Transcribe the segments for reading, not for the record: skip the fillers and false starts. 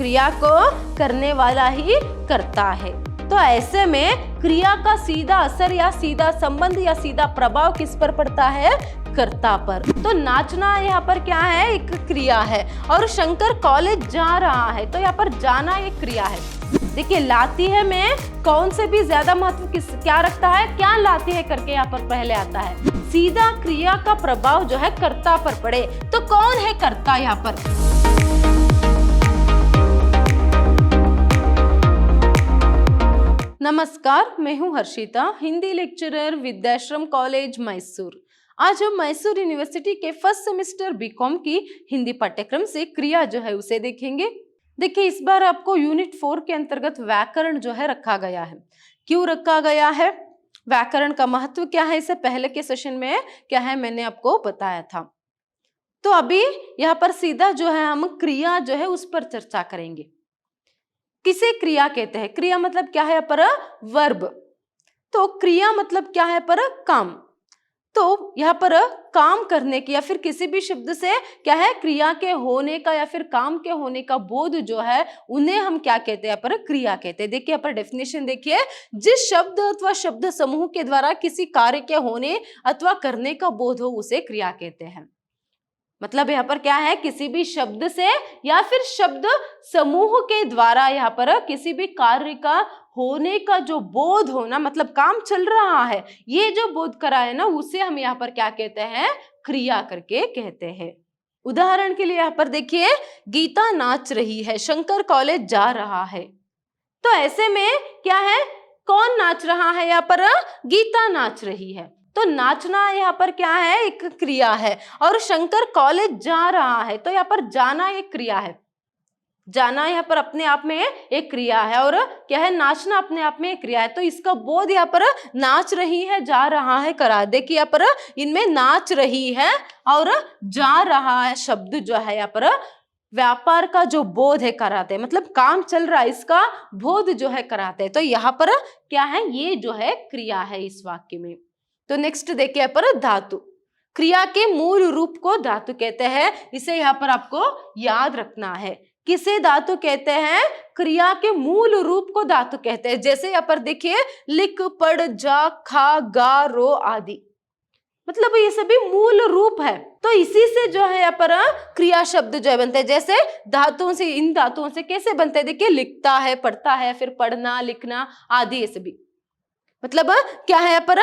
क्रिया को करने वाला ही करता है। तो ऐसे में क्रिया का सीधा असर या सीधा संबंध या सीधा प्रभाव किस पर पड़ता है? कर्ता पर। तो नाचना यहाँ पर क्या है? एक क्रिया है। और शंकर कॉलेज जा रहा है, तो यहाँ पर जाना एक क्रिया है। देखिए लाती है में कौन से भी ज्यादा महत्व क्या रखता है? क्या लाती है करके यहाँ पर पहले आता है। सीधा क्रिया का प्रभाव जो है कर्ता पर पड़े, तो कौन है कर्ता यहाँ पर? नमस्कार, मैं हूँ हर्षिता, हिंदी लेक्चरर, विद्याश्रम कॉलेज मैसूर। आज हम मैसूर यूनिवर्सिटी के फर्स्ट सेमेस्टर बीकॉम की हिंदी पाठ्यक्रम से क्रिया जो है उसे देखेंगे। देखिए इस बार आपको यूनिट 4 के अंतर्गत व्याकरण जो है रखा गया है। क्यों रखा गया है? व्याकरण का महत्व क्या है, इसे पहले के सेशन में क्या है मैंने आपको बताया था। तो अभी यहाँ पर सीधा जो है हम क्रिया जो है उस पर चर्चा करेंगे। किसे क्रिया कहते हैं? क्रिया मतलब क्या है पर? वर्ब। तो क्रिया मतलब क्या है पर? काम। तो यहाँ पर काम करने की या फिर किसी भी शब्द से क्या है क्रिया के होने का या फिर काम के होने का बोध जो है उन्हें हम क्या कहते हैं पर? क्रिया कहते हैं। देखिए यहाँ पर डेफिनेशन देखिए, जिस शब्द अथवा शब्द समूह के द्वारा किसी कार्य के होने अथवा करने का बोध हो उसे क्रिया कहते हैं। मतलब यहाँ पर क्या है? किसी भी शब्द से या फिर शब्द समूह के द्वारा यहाँ पर किसी भी कार्य का होने का जो बोध होना, मतलब काम चल रहा है, ये जो बोध करा है ना, उसे हम यहाँ पर क्या कहते हैं? क्रिया करके कहते हैं। उदाहरण के लिए यहाँ पर देखिए, गीता नाच रही है, शंकर कॉलेज जा रहा है। तो ऐसे में क्या है? कौन नाच रहा है यहाँ पर? गीता नाच रही है। तो नाचना यहाँ पर क्या है? एक क्रिया है। और शंकर कॉलेज जा रहा है, तो यहाँ पर जाना एक क्रिया है। जाना यहाँ पर अपने आप में एक क्रिया है और क्या है? नाचना अपने आप में एक क्रिया है। तो इसका बोध यहाँ पर नाच रही है, जा रहा है करा। देखिए यहाँ पर इनमें नाच रही है और जा रहा है शब्द जो है यहाँ पर व्यापार का जो बोध है कराते हैं, मतलब काम चल रहा है इसका बोध जो है कराते हैं। तो यहाँ पर क्या है? ये जो है क्रिया है इस वाक्य में। तो नेक्स्ट देखिए यहाँ पर धातु। क्रिया के मूल रूप को धातु कहते हैं, इसे यहाँ पर आपको याद रखना है। किसे धातु कहते हैं? क्रिया के मूल रूप को धातु कहते हैं। जैसे यहाँ पर देखिए, लिख, पढ़, जा, खा, गा, रो आदि, मतलब ये सभी मूल रूप है। तो इसी से जो है यहाँ पर क्रिया शब्द जो है बनते हैं। जैसे धातुओं से, इन धातुओं से कैसे बनते हैं? देखिए लिखता है, पढ़ता है, फिर पढ़ना, लिखना आदि, ये सभी मतलब क्या है यहाँ पर?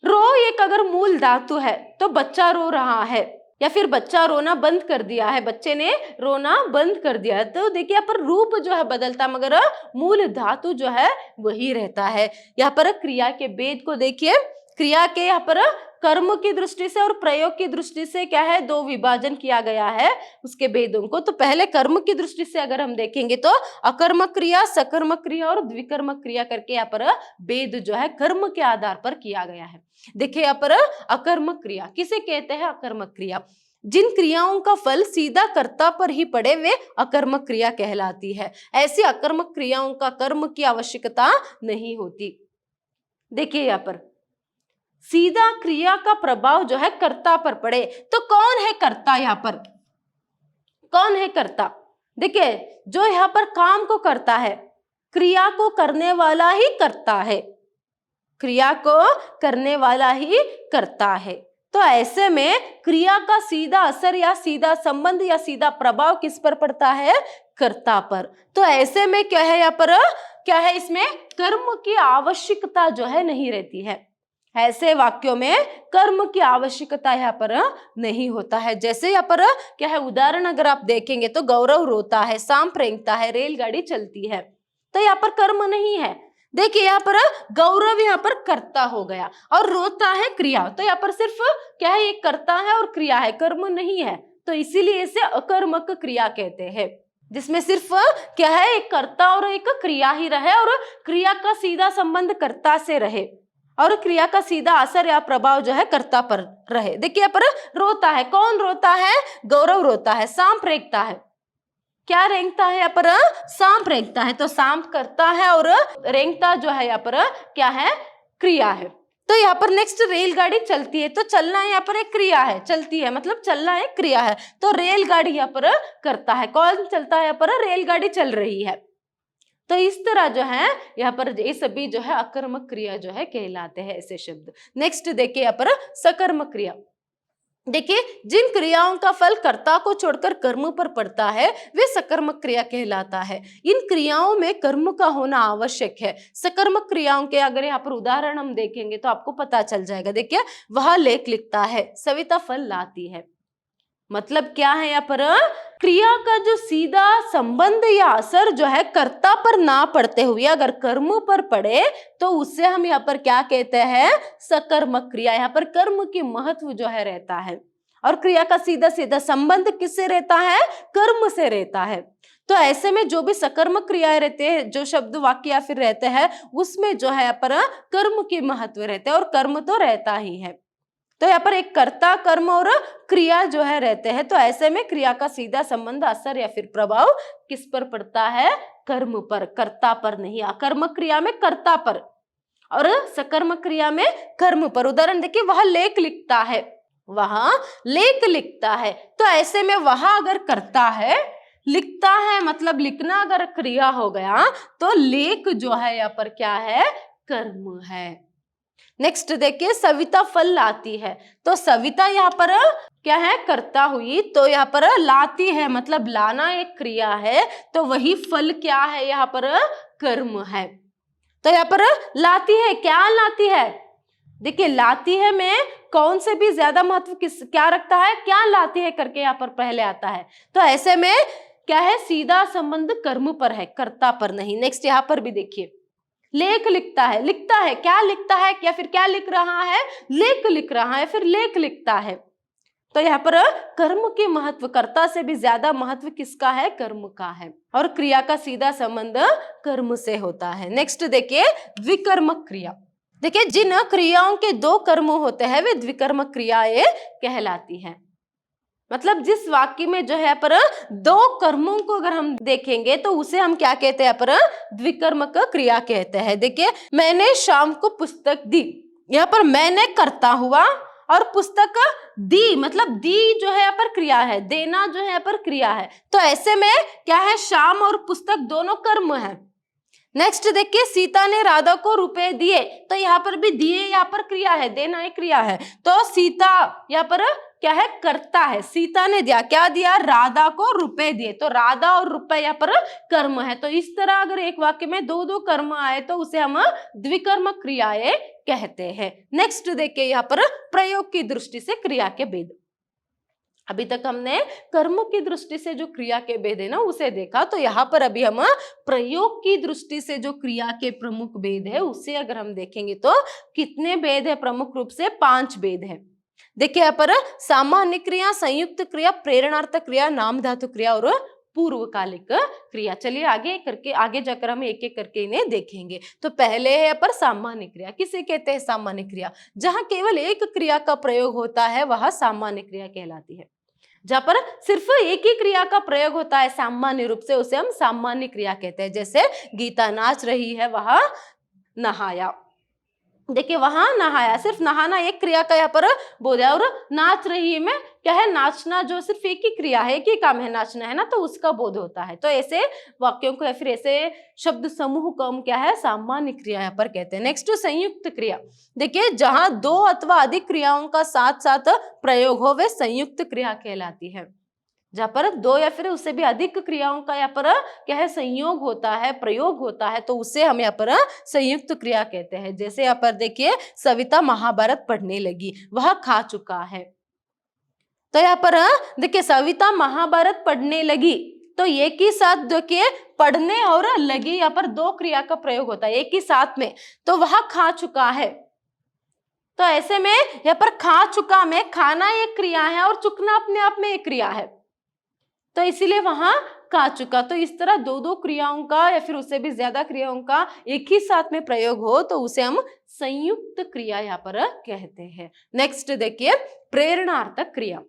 रो एक अगर मूल धातु है तो बच्चा रो रहा है, या फिर बच्चा रोना बंद कर दिया है, बच्चे ने रोना बंद कर दिया है। तो देखिए यहाँ पर रूप जो है बदलता, मगर मूल धातु जो है वही रहता है। यहाँ पर क्रिया के भेद को देखिए। क्रिया के यहाँ पर कर्म की दृष्टि से और प्रयोग की दृष्टि से क्या है? दो विभाजन किया गया है उसके भेदों को। तो पहले कर्म की दृष्टि से अगर हम देखेंगे तो अकर्मक क्रिया, सकर्मक क्रिया और द्विकर्मक क्रिया करके यहाँ पर भेद जो है कर्म के आधार पर किया गया है। देखिए यहाँ पर अकर्मक क्रिया किसे कहते हैं? अकर्मक क्रिया जिन क्रियाओं का फल सीधा कर्ता पर ही पड़े वे अकर्मक क्रिया कहलाती है। ऐसी अकर्मक क्रियाओं का कर्म की आवश्यकता नहीं होती। देखिए यहाँ पर सीधा क्रिया का प्रभाव जो है कर्ता पर पड़े, तो कौन है कर्ता? यहाँ पर कौन है कर्ता? देखिए जो यहाँ पर काम को करता है, क्रिया को करने वाला ही करता है, क्रिया को करने वाला ही करता है। तो ऐसे में क्रिया का सीधा असर या सीधा संबंध या सीधा प्रभाव किस पर पड़ता है? कर्ता पर। तो ऐसे में क्या है? यहाँ पर क्या है? इसमें कर्म की आवश्यकता जो है नहीं रहती है। ऐसे वाक्यों में कर्म की आवश्यकता यहाँ पर नहीं होता है। जैसे यहाँ पर क्या है? उदाहरण अगर आप देखेंगे तो गौरव रोता है, सांप रेंगता है, रेलगाड़ी चलती है। तो यहाँ पर कर्म नहीं है। देखिए यहाँ पर गौरव यहाँ पर कर्ता हो गया और रोता है क्रिया। तो यहाँ पर सिर्फ क्या है? एक कर्ता है और क्रिया है, कर्म नहीं है। तो इसीलिए इसे अकर्मक क्रिया कहते हैं, जिसमें सिर्फ क्या है? एक कर्ता और एक क्रिया ही रहे और क्रिया का सीधा संबंध कर्ता से रहे और क्रिया का सीधा असर या प्रभाव जो है कर्ता पर रहे। देखिए यहाँ पर रोता है, कौन रोता है? गौरव रोता है। सांप रेंगता है, क्या रेंगता है? यहाँ पर सांप रेंगता है। तो सांप करता है और रेंगता जो है यहाँ पर क्या है? क्रिया है। तो यहाँ पर नेक्स्ट रेलगाड़ी चलती है, तो चलना यहाँ पर एक क्रिया है, चलती है मतलब चलना एक क्रिया है, तो रेलगाड़ी यहाँ पर करता है, कौन चलता है यहाँ पर, रेलगाड़ी चल रही है। तो इस तरह जो है यहाँ पर ये सभी जो है अकर्मक क्रिया जो है कहलाते हैं ऐसे शब्द। नेक्स्ट देखिए यहाँ पर सकर्मक क्रिया। देखिए जिन क्रियाओं का फल कर्ता को छोड़कर कर्म पर पड़ता है वे सकर्मक क्रिया कहलाता है। इन क्रियाओं में कर्म का होना आवश्यक है। सकर्मक क्रियाओं के अगर यहाँ पर उदाहरण हम देखेंगे तो आपको पता चल जाएगा। देखिए वह लेख लिखता है, सविता फल लाती है। मतलब क्या है यहाँ पर, क्रिया का जो सीधा संबंध या असर जो है कर्ता पर ना पड़ते हुए अगर कर्म पर पड़े तो उससे हम यहाँ पर क्या कहते हैं, सकर्मक क्रिया। यहाँ पर कर्म की महत्व जो है रहता है और क्रिया का सीधा सीधा संबंध किससे रहता है, कर्म से रहता है। तो ऐसे में जो भी सकर्मक क्रियाएं रहते हैं, जो शब्द वाक्य या फिर रहते हैं, उसमें जो है यहाँ पर कर्म की महत्व रहते हैं और कर्म तो रहता ही है। तो यहाँ पर एक कर्ता, कर्म और क्रिया जो है रहते हैं। तो ऐसे में क्रिया का सीधा संबंध, असर या फिर प्रभाव किस पर पड़ता है, कर्म पर, कर्ता पर नहीं। अकर्मक क्रिया में कर्ता पर और सकर्मक क्रिया में कर्म पर। उदाहरण देखिए, वह लेख लिखता है, वह लेख लिखता है। तो ऐसे में वह अगर करता है, लिखता है मतलब लिखना अगर क्रिया हो गया तो लेख जो है यहाँ पर क्या है, कर्म है। नेक्स्ट देखिए, सविता फल लाती है। तो सविता यहाँ पर क्या है, कर्ता हुई, तो यहाँ पर लाती है मतलब लाना एक क्रिया है, तो वही फल क्या है, यहाँ पर कर्म है। तो यहाँ पर लाती है, क्या लाती है, देखिए लाती है में कौन से भी ज्यादा महत्व किस क्या रखता है, क्या लाती है करके यहाँ पर पहले आता है। तो ऐसे में क्या है, सीधा संबंध कर्म पर है, कर्ता पर नहीं। नेक्स्ट यहाँ पर भी देखिए, लेख लिखता है, लिखता है क्या लिखता है, या फिर क्या लिख रहा है, लेख लिख रहा है, फिर लेख लिखता है। तो यहाँ पर कर्म की महत्व, कर्ता से भी ज्यादा महत्व किसका है, कर्म का है, और क्रिया का सीधा संबंध कर्म से होता है। नेक्स्ट देखिए, द्विकर्मक क्रिया। देखिए जिन क्रियाओं के दो कर्म होते हैं वे द्विकर्मक क्रियाएं कहलाती हैं। मतलब जिस वाक्य में जो है पर दो कर्मों को अगर हम देखेंगे तो उसे हम क्या कहते हैं, पर द्विकर्मक क्रिया कहते हैं। देखिए, मैंने शाम को पुस्तक दी, यहाँ पर मैंने कर्ता हुआ और पुस्तक दी, मतलब दी जो है यहाँ पर क्रिया है, देना जो है यहाँ पर क्रिया है। तो ऐसे में क्या है, शाम और पुस्तक दोनों कर्म है। नेक्स्ट देखिए, सीता ने राधा को रुपए दिए, तो यहाँ पर भी दिए यहाँ पर क्रिया है, देना एक क्रिया है। तो सीता यहाँ पर क्या है, करता है, सीता ने दिया, क्या दिया, राधा को रुपए दिए, तो राधा और रुपए यहाँ पर कर्म है। तो इस तरह अगर एक वाक्य में दो दो कर्म आए तो उसे हम द्विकर्मक क्रियाएं कहते हैं। नेक्स्ट देखिए, यहाँ पर प्रयोग की दृष्टि से क्रिया के भेद। अभी तक हमने कर्म की दृष्टि से जो क्रिया के भेद है ना उसे देखा, तो यहाँ पर अभी हम प्रयोग की दृष्टि से जो क्रिया के प्रमुख भेद है उसे अगर हम देखेंगे तो कितने भेद है, प्रमुख रूप से 5 भेद है। देखिए यहाँ पर सामान्य क्रिया, संयुक्त क्रिया, प्रेरणार्थक क्रिया, नाम धातु क्रिया और पूर्वकालिक क्रिया। चलिए आगे जाकर हम एक एक करके इन्हें देखेंगे। तो पहले है यहाँ पर सामान्य क्रिया। किसे कहते हैं सामान्य क्रिया, जहां केवल एक क्रिया का प्रयोग होता है वह सामान्य क्रिया कहलाती है। जहां पर सिर्फ एक ही क्रिया का प्रयोग होता है सामान्य रूप से उसे हम सामान्य क्रिया कहते हैं। जैसे गीता नाच रही है, वह नहाया, देखिए वहां नहाया, सिर्फ नहाना एक क्रिया का यहाँ पर बोध है, और नाच रही है में क्या है, नाचना जो सिर्फ एक ही क्रिया है, एक ही काम है नाचना है ना, तो उसका बोध होता है। तो ऐसे वाक्यों को या फिर ऐसे शब्द समूह को हम क्या है, सामान्य क्रिया यहाँ पर कहते हैं। नेक्स्ट संयुक्त क्रिया। देखिए जहां 2 अथवा अधिक क्रियाओं का साथ साथ प्रयोग हो वे संयुक्त क्रिया कहलाती है। जहां पर 2 या फिर उससे भी अधिक क्रियाओं का यहाँ पर क्या है, संयोग होता है, प्रयोग होता है, तो उसे हम यहाँ पर संयुक्त क्रिया कहते हैं। जैसे यहाँ पर देखिए, सविता महाभारत पढ़ने लगी, वह खा चुका है। तो यहाँ पर देखिए, सविता महाभारत पढ़ने लगी, तो एक ही साथ देखिए पढ़ने और लगी, यहाँ पर 2 क्रिया का प्रयोग होता है एक ही साथ में, तो वह खा चुका है। तो ऐसे में यहाँ पर खा चुका में खाना एक क्रिया है और चुकना अपने आप में एक क्रिया है, तो इसीलिए वहां खा चुका। तो इस तरह 2 क्रियाओं का या फिर उससे भी ज्यादा क्रियाओं का एक ही साथ में प्रयोग हो तो उसे हम संयुक्त क्रिया यहाँ पर कहते हैं। नेक्स्ट देखिए, प्रेरणार्थक क्रिया।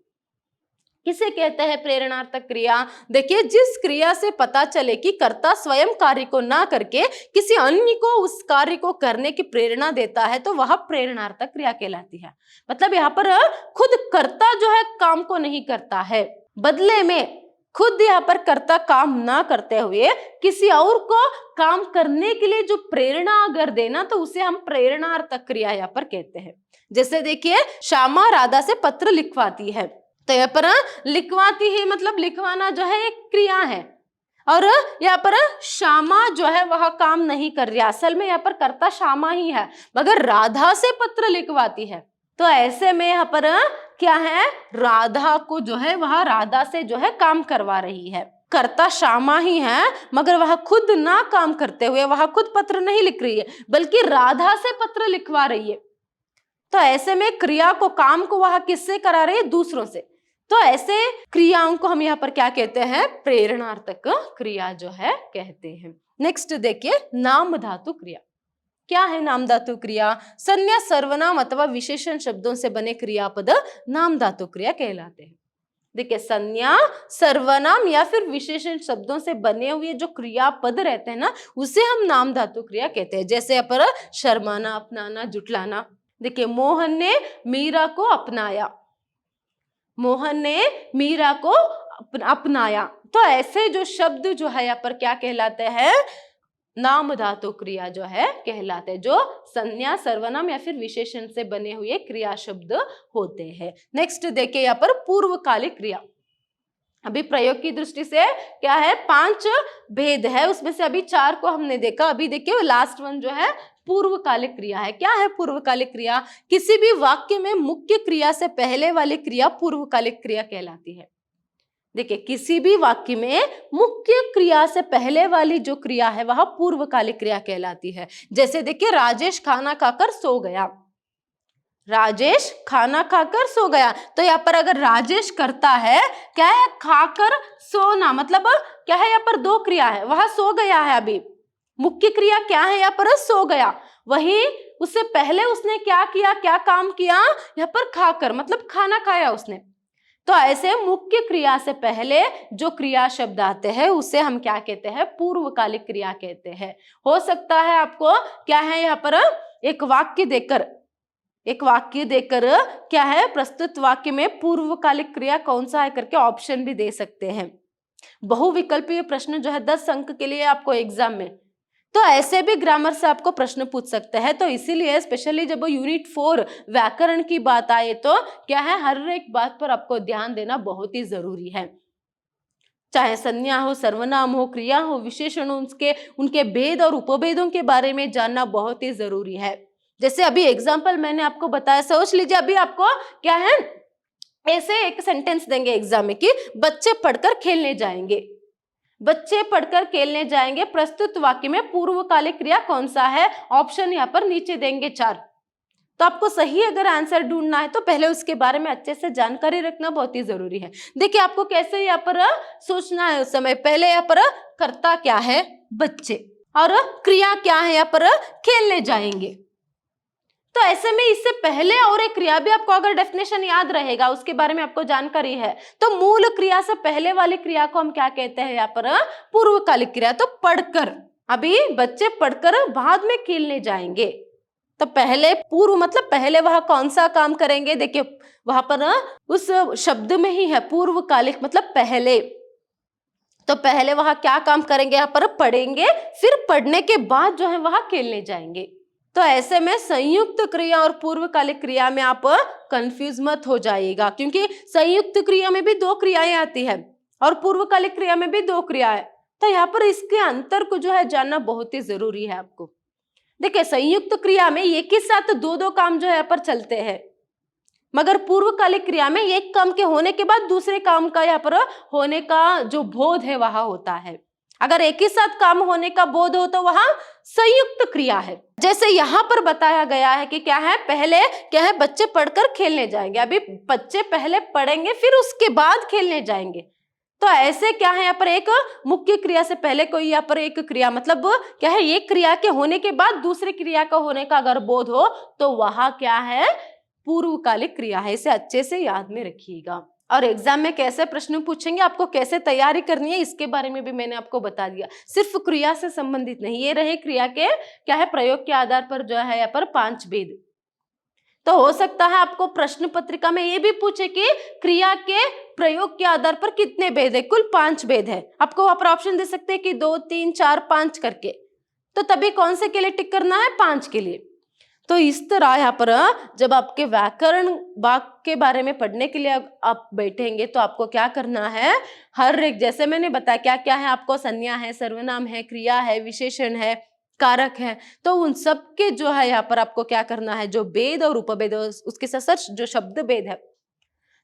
किसे कहते हैं प्रेरणार्थक क्रिया? देखिए, जिस क्रिया से पता चले कि कर्ता स्वयं कार्य को ना करके किसी अन्य को उस कार्य को करने की प्रेरणा देता है तो वह प्रेरणार्थक क्रिया कहलाती है। मतलब यहाँ पर खुद कर्ता जो है काम को नहीं करता है, बदले में खुद यहाँ पर कर्ता काम ना करते हुए किसी और को काम करने के लिए जो प्रेरणा अगर देना तो उसे हम प्रेरणार्थक क्रिया यहाँ पर कहते हैं। जैसे देखिए, श्यामा राधा से पत्र लिखवाती है, तो यहाँ पर लिखवाती है मतलब लिखवाना जो है एक क्रिया है, और यहाँ पर श्यामा जो है वह काम नहीं कर रही, असल में यहाँ पर कर्ता श्यामा ही है, मगर राधा से पत्र लिखवाती है, तो ऐसे में यहाँ पर क्या है, राधा को जो है वह राधा से जो है काम करवा रही है। कर्ता श्यामा ही है मगर वह खुद ना काम करते हुए वह खुद पत्र नहीं लिख रही है बल्कि राधा से पत्र लिखवा रही है। तो ऐसे में क्रिया को, काम को वह किससे करा रही है? दूसरों से। तो ऐसे क्रियाओं को हम यहाँ पर क्या कहते हैं? प्रेरणार्थक क्रिया जो है कहते हैं। नेक्स्ट देखिए, नाम धातु क्रिया। क्या है नाम धातु क्रिया? संज्ञा, सर्वनाम अथवा विशेषण शब्दों से बने क्रियापद नाम धातु क्रिया कहलाते हैं। देखिए, संज्ञा, सर्वनाम या फिर विशेषण शब्दों से बने हुए जो क्रियापद रहते हैं ना, उसे हम नाम धातु क्रिया कहते हैं। जैसे यहाँ पर शर्माना, अपनाना, जुटलाना। देखिए, मोहन ने मीरा को अपनाया, मोहन ने मीरा को अपनाया, तो ऐसे जो शब्द जो है यहाँ पर क्या कहलाते हैं? नाम धातु क्रिया जो है कहलाते हैं, जो संज्ञा, सर्वनाम या फिर विशेषण से बने हुए क्रिया शब्द होते हैं। नेक्स्ट देखिए, यहाँ पर पूर्वकालिक क्रिया। अभी प्रयोग की दृष्टि से क्या है, 5 भेद है, उसमें से अभी 4 को हमने देखा। अभी देखिए लास्ट वन जो है पूर्वकालिक क्रिया है। क्या है पूर्वकालिक क्रिया? किसी भी वाक्य में मुख्य क्रिया से पहले वाली क्रिया पूर्वकालिक क्रिया कहलाती है। देखिए, किसी भी वाक्य में मुख्य क्रिया से पहले वाली जो क्रिया है वह पूर्वकालिक क्रिया कहलाती है। जैसे देखिए, राजेश खाना खाकर सो गया, राजेश खाना खाकर सो गया, तो यहाँ पर अगर राजेश करता है क्या है, खाकर सोना, मतलब क्या है, यहाँ पर 2 क्रिया है, वह सो गया है। अभी मुख्य क्रिया क्या है, यहाँ पर सो गया, वही उससे पहले उसने क्या किया, क्या काम किया, यहाँ पर खाकर मतलब खाना खाया उसने। तो ऐसे मुख्य क्रिया से पहले जो क्रिया शब्द आते हैं उसे हम क्या कहते हैं? पूर्वकालिक क्रिया कहते हैं। हो सकता है आपको क्या है यहाँ पर एक वाक्य देकर क्या है, प्रस्तुत वाक्य में पूर्वकालिक क्रिया कौन सा है करके ऑप्शन भी दे सकते हैं। बहुविकल्पीय प्रश्न जो है 10 अंक के लिए आपको एग्जाम में, तो ऐसे भी ग्रामर से आपको प्रश्न पूछ सकते हैं। तो इसीलिए स्पेशली जब यूनिट 4 व्याकरण की बात आए तो क्या है, हर एक बात पर आपको ध्यान देना बहुत ही जरूरी है। चाहे संज्ञा हो, सर्वनाम हो, क्रिया हो, विशेषण हो, उनके भेद और उपभेदों के बारे में जानना बहुत ही जरूरी है। जैसे अभी एग्जाम्पल मैंने आपको बताया, सोच लीजिए अभी आपको क्या है, ऐसे एक सेंटेंस देंगे एग्जाम में कि बच्चे पढ़कर खेलने जाएंगे, बच्चे पढ़कर खेलने जाएंगे, प्रस्तुत वाक्य में पूर्वकालिक क्रिया कौन सा है? ऑप्शन यहाँ पर नीचे देंगे 4। तो आपको सही अगर आंसर ढूंढना है तो पहले उसके बारे में अच्छे से जानकारी रखना बहुत ही जरूरी है। देखिए, आपको कैसे यहाँ पर सोचना है उस समय, पहले यहाँ पर कर्ता क्या है, बच्चे, और क्रिया क्या है, यहाँ पर खेलने जाएंगे। तो ऐसे में इससे पहले और एक क्रिया भी आपको अगर डेफिनेशन याद रहेगा, उसके बारे में आपको जानकारी है, तो मूल क्रिया से पहले वाली क्रिया को हम क्या कहते हैं यहाँ पर? पूर्वकालिक क्रिया। तो पढ़कर, अभी बच्चे पढ़कर बाद में खेलने जाएंगे, तो पहले पूर्व मतलब पहले वह कौन सा काम करेंगे? देखिए, वहां पर उस शब्द में ही है पूर्वकालिक मतलब पहले, तो पहले वह क्या काम करेंगे? यहाँ पर पढ़ेंगे, फिर पढ़ने के बाद जो है वह खेलने जाएंगे। तो ऐसे में संयुक्त क्रिया और पूर्वकालिक क्रिया में आप कंफ्यूज मत हो जाइएगा, क्योंकि संयुक्त क्रिया में भी 2 क्रियाएं आती है और पूर्वकालिक क्रिया में भी 2 क्रियाएं, तो यहाँ पर इसके अंतर को जो है जानना बहुत ही जरूरी है आपको। देखिए, संयुक्त क्रिया में एक ही साथ 2 काम जो है यहाँ पर चलते हैं, मगर पूर्वकालिक क्रिया में एक काम के होने के बाद दूसरे काम का यहाँ पर होने का जो बोध है वह होता है। अगर एक ही साथ काम होने का बोध हो तो वहां संयुक्त क्रिया है। जैसे यहाँ पर बताया गया है कि क्या है, पहले क्या है, बच्चे पढ़कर खेलने जाएंगे, अभी बच्चे पहले पढ़ेंगे फिर उसके बाद खेलने जाएंगे, तो ऐसे क्या है, यहाँ पर एक मुख्य क्रिया से पहले कोई यहाँ पर एक क्रिया मतलब क्या है, एक क्रिया के होने के बाद दूसरी क्रिया का होने का अगर बोध हो तो वह क्या है, पूर्वकालिक क्रिया है। इसे अच्छे से याद में रखिएगा। और एग्जाम में कैसे प्रश्न पूछेंगे, आपको कैसे तैयारी करनी है, इसके बारे में भी मैंने आपको बता दिया। सिर्फ क्रिया से संबंधित नहीं, ये रहे क्रिया के क्या है प्रयोग के आधार पर जो है यहाँ पर 5 भेद। तो हो सकता है आपको प्रश्न पत्रिका में ये भी पूछे कि क्रिया के प्रयोग के आधार पर कितने भेद है, कुल 5 भेद है। आपको वहां पर ऑप्शन दे सकते हैं कि 2, 3, 4, 5 करके, तो तभी कौन से के लिए टिक करना है, 5 के लिए। तो इस तरह यहाँ पर जब आपके व्याकरण वाक्य के बारे में पढ़ने के लिए आप बैठेंगे तो आपको क्या करना है, हर एक, जैसे मैंने बताया क्या क्या है, आपको संज्ञा है, सर्वनाम है, क्रिया है, विशेषण है, कारक है, तो उन सब के जो है यहाँ पर आपको क्या करना है, जो भेद और उपभेद उसके साथ जो शब्द भेद है,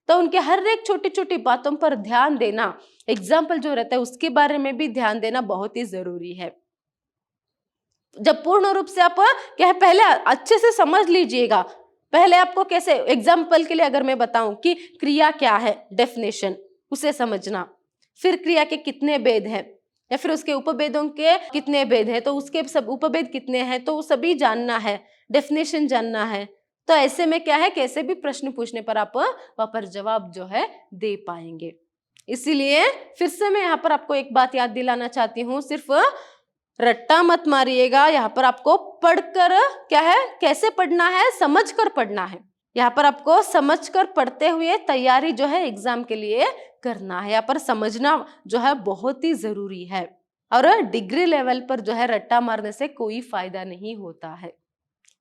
तो उनके हर एक छोटी छोटी बातों पर ध्यान देना, एग्जाम्पल जो रहता है उसके बारे में भी ध्यान देना बहुत ही जरूरी है। जब पूर्ण रूप से आप क्या है पहले अच्छे से समझ लीजिएगा। पहले आपको कैसे, एग्जाम्पल के लिए अगर मैं बताऊं कि क्रिया क्या है, डेफिनेशन उसे समझना, फिर क्रिया के कितने भेद हैं या फिर उसके उपभेदों के कितने भेद है, तो उसके सब उपभेद कितने हैं तो सभी जानना है, डेफिनेशन जानना है। तो ऐसे में क्या है, कैसे भी प्रश्न पूछने पर आप वहां पर जवाब जो है दे पाएंगे। इसीलिए फिर से मैं यहाँ पर आपको एक बात याद दिलाना चाहती हूँ, सिर्फ रट्टा मत मारिएगा। यहाँ पर आपको पढ़कर क्या है, कैसे पढ़ना है, समझकर पढ़ना है। यहाँ पर आपको समझकर पढ़ते हुए तैयारी जो है एग्जाम के लिए करना है। यहाँ पर समझना जो है बहुत ही जरूरी है, और डिग्री लेवल पर जो है रट्टा मारने से कोई फायदा नहीं होता है।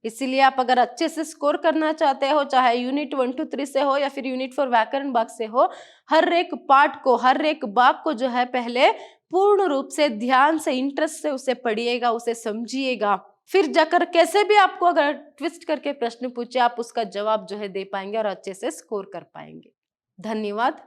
इसीलिए आप अगर अच्छे से स्कोर करना चाहते हो, चाहे यूनिट 1 to 3 से हो या फिर यूनिट 4 व्याकरण भाग से हो, हर एक पार्ट को, हर एक भाग को जो है पहले पूर्ण रूप से ध्यान से, इंटरेस्ट से उसे पढ़िएगा, उसे समझिएगा, फिर जाकर कैसे भी आपको अगर ट्विस्ट करके प्रश्न पूछे आप उसका जवाब जो है दे पाएंगे और अच्छे से स्कोर कर पाएंगे। धन्यवाद।